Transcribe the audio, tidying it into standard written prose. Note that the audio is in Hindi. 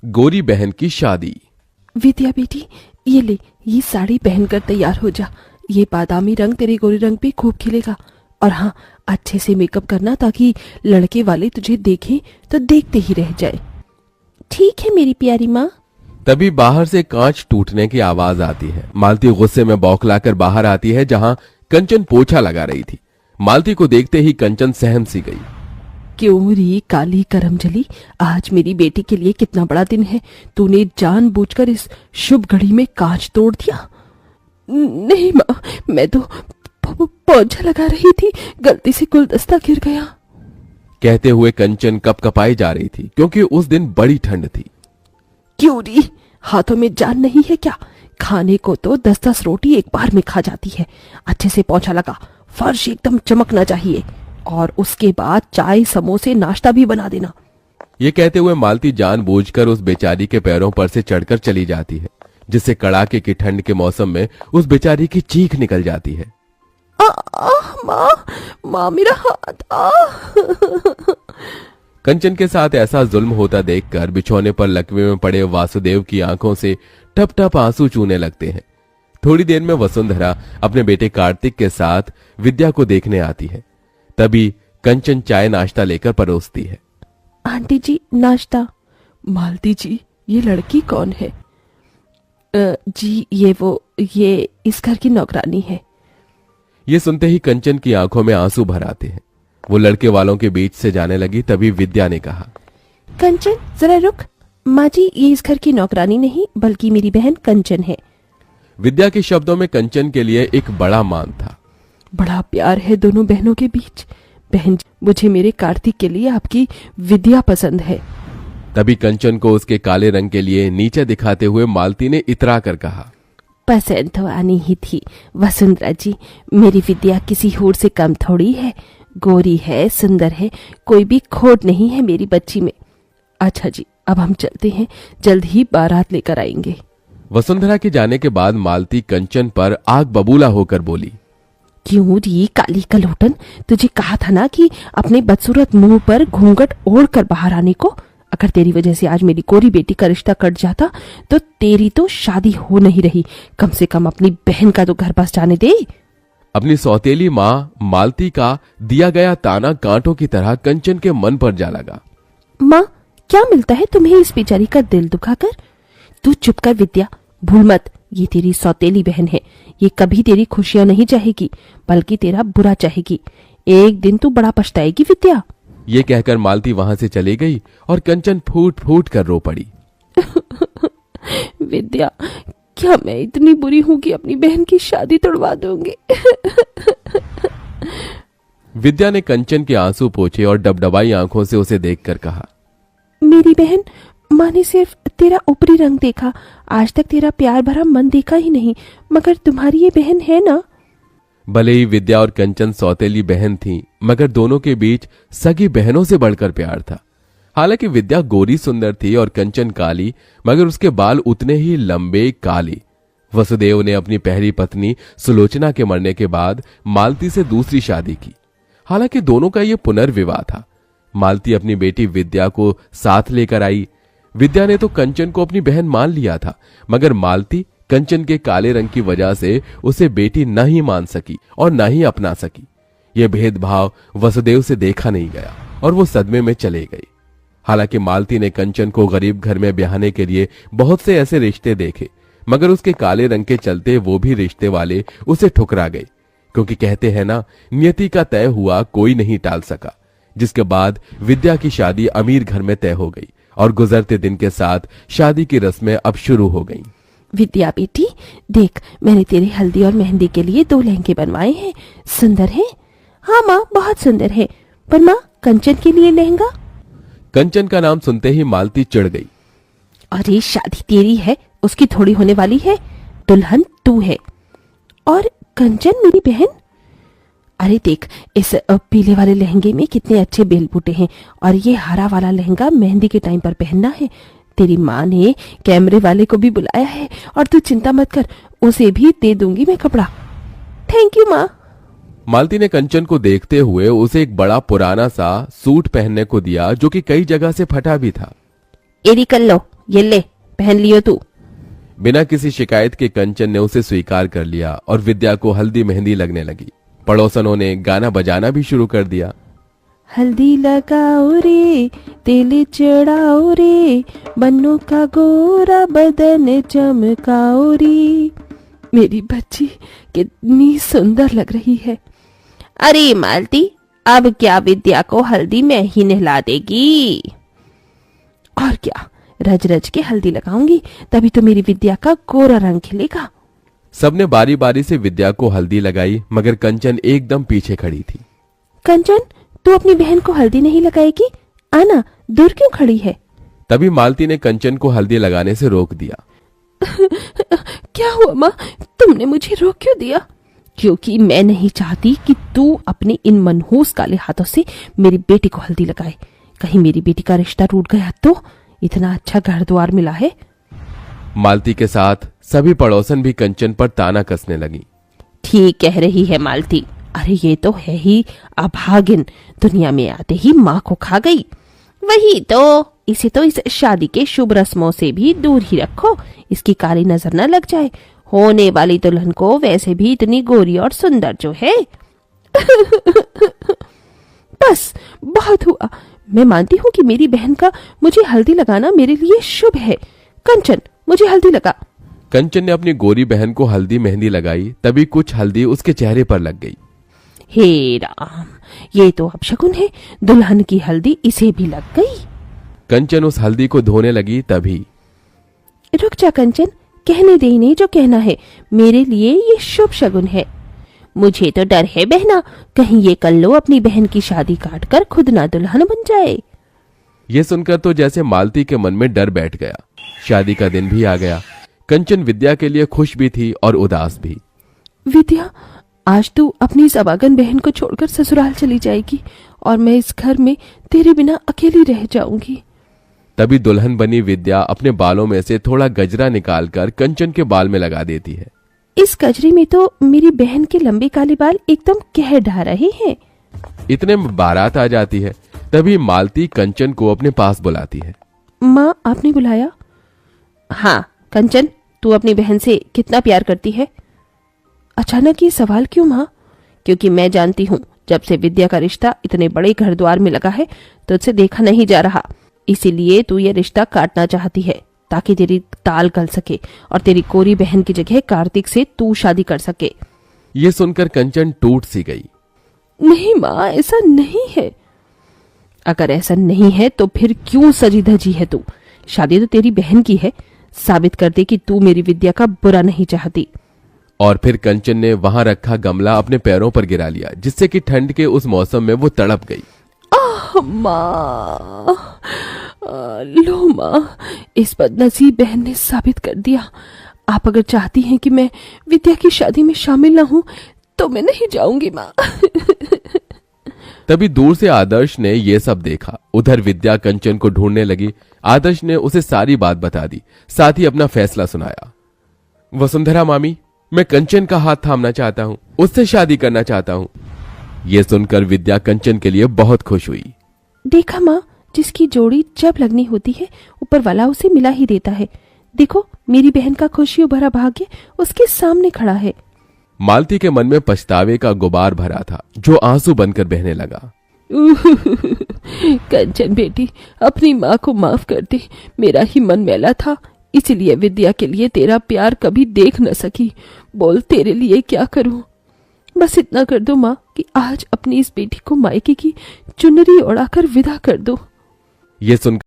गोरी बहन की शादी। विद्या बेटी, ये ले, ये साड़ी पहनकर तैयार हो जा। ये बादामी रंग तेरे गोरे रंग पे खूब खिलेगा। और हाँ, अच्छे से मेकअप करना ताकि लड़के वाले तुझे देखें तो देखते ही रह जाए। ठीक है मेरी प्यारी माँ। तभी बाहर से कांच टूटने की आवाज आती है। मालती गुस्से में बौखलाकर बाहर आती है, जहां कंचन पोछा लगा रही थी। मालती को देखते ही कंचन सहम सी गई। क्यों री काली करमजली, आज मेरी बेटी के लिए कितना बड़ा दिन है। तूने जानबूझकर इस शुभ घड़ी में कांच तोड़ दिया। नहीं माँ, मैं तो पोछा लगा रही थी, गलती से गुलदस्ता गिर गया। कहते हुए कंचन कपकपाई जा रही थी, क्योंकि उस दिन बड़ी ठंड थी। क्यों री, हाथों में जान नहीं है क्या? खाने को तो 10-10 रोटी एक बार में खा जाती है। अच्छे से पोछा लगा, फर्श एकदम चमकना चाहिए, और उसके बाद चाय समोसे नाश्ता भी बना देना। ये कहते हुए मालती जानबूझकर उस बेचारी के पैरों पर से चढ़कर चली जाती है, जिससे कड़ाके की ठंड के मौसम में उस बेचारी की चीख निकल जाती है। माँ मेरा हाथ। कंचन के साथ ऐसा जुल्म होता देखकर बिछौने पर लकवे में पड़े वासुदेव की आंखों से टप टप आंसू चूने लगते हैं। थोड़ी देर में वसुंधरा अपने बेटे कार्तिक के साथ विद्या को देखने आती है। तभी कंचन चाय नाश्ता लेकर परोसती है। आंटी जी, नाश्ता। मालती जी, ये लड़की कौन है? जी, ये इस घर की नौकरानी है। ये सुनते ही कंचन की आंखों में आंसू भर आते हैं। वो लड़के वालों के बीच से जाने लगी। तभी विद्या ने कहा, कंचन जरा रुक। माँ जी, ये इस घर की नौकरानी नहीं बल्कि मेरी बहन कंचन है। विद्या के शब्दों में कंचन के लिए एक बड़ा मान था। बड़ा प्यार है दोनों बहनों के बीच। बहन, मुझे मेरे कार्तिक के लिए आपकी विद्या पसंद है। तभी कंचन को उसके काले रंग के लिए नीचे दिखाते हुए मालती ने इतरा कर कहा, पसंद तो आनी ही थी वसुंधरा जी। मेरी विद्या किसी हूर से कम थोड़ी है। गोरी है, सुंदर है, कोई भी खोट नहीं है मेरी बच्ची में। अच्छा जी, अब हम चलते हैं, जल्द ही बारात लेकर आएंगे। वसुंधरा के जाने के बाद मालती कंचन पर आग बबूला होकर बोली, क्यों री काली कलोटन, तुझे कहा था ना कि अपने बदसूरत मुंह पर घूंघट ओढ़ कर बाहर आने को। अगर तेरी वजह से आज मेरी गोरी बेटी का रिश्ता कट जाता तो तेरी तो शादी हो नहीं रही। कम से कम अपनी बहन का तो घर बस जाने दे। अपनी सौतेली माँ मालती का दिया गया ताना कांटों की तरह कंचन के मन पर जा लगा। माँ, क्या मिलता है तुम्हें इस बेचारी का दिल दुखाकर? तू चुप कर विद्या, भूल मत, ये तेरी सौतेली बहन है। ये कभी तेरी खुशियां नहीं चाहेगी बल्कि तेरा बुरा चाहेगी। एक दिन तू बड़ा पछताएगी विद्या। ये कहकर मालती वहां से चली गई और कंचन फूट फूट कर रो पड़ी। विद्या, क्या मैं इतनी बुरी हूं कि अपनी बहन की शादी तोड़वा दूंगी? विद्या ने कंचन के आंसू पोंछे और डबडबाई आंखों से उसे देखकर कहा, मेरी बहन, माँ ने सिर्फ तेरा ऊपरी रंग देखा, आज तक तेरा प्यार भरा मन देखा ही नहीं, मगर तुम्हारी ये बहन है ना? भले ही विद्या और कंचन सौतेली बहन थीं, मगर दोनों के बीच सगी बहनों से बढ़कर प्यार था। हालांकि विद्या गोरी सुंदर थी और कंचन काली, मगर उसके बाल उतने ही लंबे काले। वसुदेव ने अपनी पहली पत्नी सुलोचना के मरने के बाद मालती से दूसरी शादी की। हालांकि दोनों का यह पुनर्विवाह था। मालती अपनी बेटी विद्या को साथ लेकर आई। विद्या ने तो कंचन को अपनी बहन मान लिया था, मगर मालती कंचन के काले रंग की वजह से उसे बेटी न ही मान सकी और न ही अपना सकी। यह भेदभाव वसुदेव से देखा नहीं गया और वो सदमे में चले गई। हालांकि मालती ने कंचन को गरीब घर में ब्याहने के लिए बहुत से ऐसे रिश्ते देखे, मगर उसके काले रंग के चलते वो भी रिश्ते वाले उसे ठुकरा गए, क्योंकि कहते हैं ना, नियति का तय हुआ कोई नहीं टाल सका। जिसके बाद विद्या की शादी अमीर घर में तय हो गई और गुजरते दिन के साथ शादी की रस्में अब शुरू हो गईं। विद्या बेटी, देख, मैंने तेरे हल्दी और मेहंदी के लिए 2 लहंगे बनवाए हैं। सुंदर है? हाँ माँ, बहुत सुंदर है। पर माँ, कंचन के लिए लहंगा? कंचन का नाम सुनते ही मालती चिढ़ गई। अरे शादी तेरी है, उसकी थोड़ी होने वाली है। दुल्हन तू है और कंचन मेरी बहन। अरे देख, इस पीले वाले लहंगे में कितने अच्छे बेल बूटे हैं, और ये हरा वाला लहंगा मेहंदी के टाइम पर पहनना है। तेरी माँ ने कैमरे वाले को भी बुलाया है, और तू चिंता मत कर, उसे भी दे दूंगी मैं कपड़ा। थैंक यू माँ। मालती ने कंचन को देखते हुए उसे एक बड़ा पुराना सा सूट पहनने को दिया, जो कि कई जगह से फटा भी था। एरी कर लो, ये ले, पहन लियो तू। बिना किसी शिकायत के कंचन ने उसे स्वीकार कर लिया और विद्या को हल्दी मेहंदी लगने लगी। पड़ोसनों ने गाना बजाना भी शुरू कर दिया। हल्दी लगाओ रे, तेल चढ़ाओ रे, बन्नों का गोरा बदन चमकाओ रे। मेरी बच्ची कितनी सुंदर लग रही है। अरे मालती, अब क्या विद्या को हल्दी में ही नहला देगी? और क्या, रज रज के हल्दी लगाऊंगी, तभी तो मेरी विद्या का गोरा रंग खिलेगा। सबने बारी बारी से विद्या को हल्दी लगाई, मगर कंचन एकदम पीछे खड़ी थी। कंचन, तू अपनी बहन को हल्दी नहीं लगाएगी? आना, दूर क्यों खड़ी है? तभी मालती ने कंचन को हल्दी लगाने से रोक दिया। क्या हुआ माँ, तुमने मुझे रोक क्यों दिया? क्योंकि मैं नहीं चाहती कि तू अपने इन मनहूस काले हाथों से मेरी बेटी को हल्दी लगाए। कहीं मेरी बेटी का रिश्ता टूट गया तो? इतना अच्छा घर द्वार मिला है। मालती के साथ सभी पड़ोसन भी कंचन पर ताना कसने लगी। ठीक कह रही है मालती। अरे ये तो है ही अभागिन, दुनिया में आते ही माँ को खा गई। वही तो, इसे तो इस शादी के शुभ रस्मों से भी दूर ही रखो, इसकी काली नजर न लग जाए। होने वाली दुल्हन को वैसे भी इतनी गोरी और सुंदर जो है। बस बहुत हुआ। मैं मानती हूँ कि मेरी बहन का मुझे हल्दी लगाना मेरे लिए शुभ है। कंचन, मुझे हल्दी लगा। कंचन ने अपनी गोरी बहन को हल्दी मेहंदी लगाई, तभी कुछ हल्दी उसके चेहरे पर लग गई। हे राम, ये तो अपशकुन है। दुल्हन की हल्दी इसे भी लग गई। कंचन उस हल्दी को धोने लगी, तभी रुक जा कंचन, कहने दे इन्हें जो कहना है। मेरे लिए ये शुभ शगुन है। मुझे तो डर है बहना, कहीं ये कल्लो अपनी बहन की शादी काट कर खुद ना दुल्हन बन जाए। ये सुनकर तो जैसे मालती के मन में डर बैठ गया। शादी का दिन भी आ गया। कंचन विद्या के लिए खुश भी थी और उदास भी। विद्या, आज तू अपनी इस अभागन बहन को छोड़कर ससुराल चली जाएगी और मैं इस घर में तेरे बिना अकेली रह जाऊंगी। तभी दुल्हन बनी विद्या अपने बालों में से थोड़ा गजरा निकालकर कंचन के बाल में लगा देती है। इस गजरे में तो मेरी बहन के लंबे काले बाल एकदम कह ढा रहे हैं। इतने में बारात आ जाती है। तभी मालती कंचन को अपने पास बुलाती है। माँ, आपने बुलाया? हाँ कंचन, तू अपनी बहन से कितना प्यार करती है? अचानक ये सवाल क्यों माँ? क्योंकि मैं जानती हूँ, जब से विद्या का रिश्ता इतने बड़े घर द्वार में लगा है तो उसे देखा नहीं जा रहा। इसीलिए तू ये रिश्ता काटना चाहती है ताकि तेरी ताल गल सके और तेरी कोरी बहन की जगह कार्तिक से तू शादी कर सके। ये सुनकर कंचन टूट सी गई। नहीं माँ, ऐसा नहीं है। अगर ऐसा नहीं है तो फिर क्यों सजी धजी है तू? शादी तो तेरी बहन की है। साबित कर दे कि तू मेरी विद्या का बुरा नहीं चाहती। और फिर कंचन ने वहां रखा गमला अपने पैरों पर गिरा लिया, जिससे कि ठंड के उस मौसम में वो तड़प गई। माँ, लो माँ, इस बदनसीब बहन ने साबित कर दिया। आप अगर चाहती हैं कि मैं विद्या की शादी में शामिल न हूं तो मैं नहीं जाऊंगी माँ। तभी दूर से आदर्श ने ये सब देखा। उधर विद्या कंचन को ढूंढने लगी। आदर्श ने उसे सारी बात बता दी, साथ ही अपना फैसला सुनाया। वसुंधरा मामी, मैं कंचन का हाथ थामना चाहता हूँ, उससे शादी करना चाहता हूँ। ये सुनकर विद्या कंचन के लिए बहुत खुश हुई। देखा माँ, जिसकी जोड़ी जब लगनी होती है ऊपर वाला उसे मिला ही देता है। देखो, मेरी बहन का खुशियों भरा भाग्य उसके सामने खड़ा है। मालती के मन में पछतावे का गुबार भरा था, जो आंसू बनकर बहने लगा। कंचन बेटी, अपनी माँ को माफ कर दे। मेरा ही मन मैला था, इसलिए विद्या के लिए तेरा प्यार कभी देख न सकी। बोल, तेरे लिए क्या करूं? बस इतना कर दो माँ कि आज अपनी इस बेटी को मायके की चुनरी उड़ाकर विदा कर दो। ये सुनकर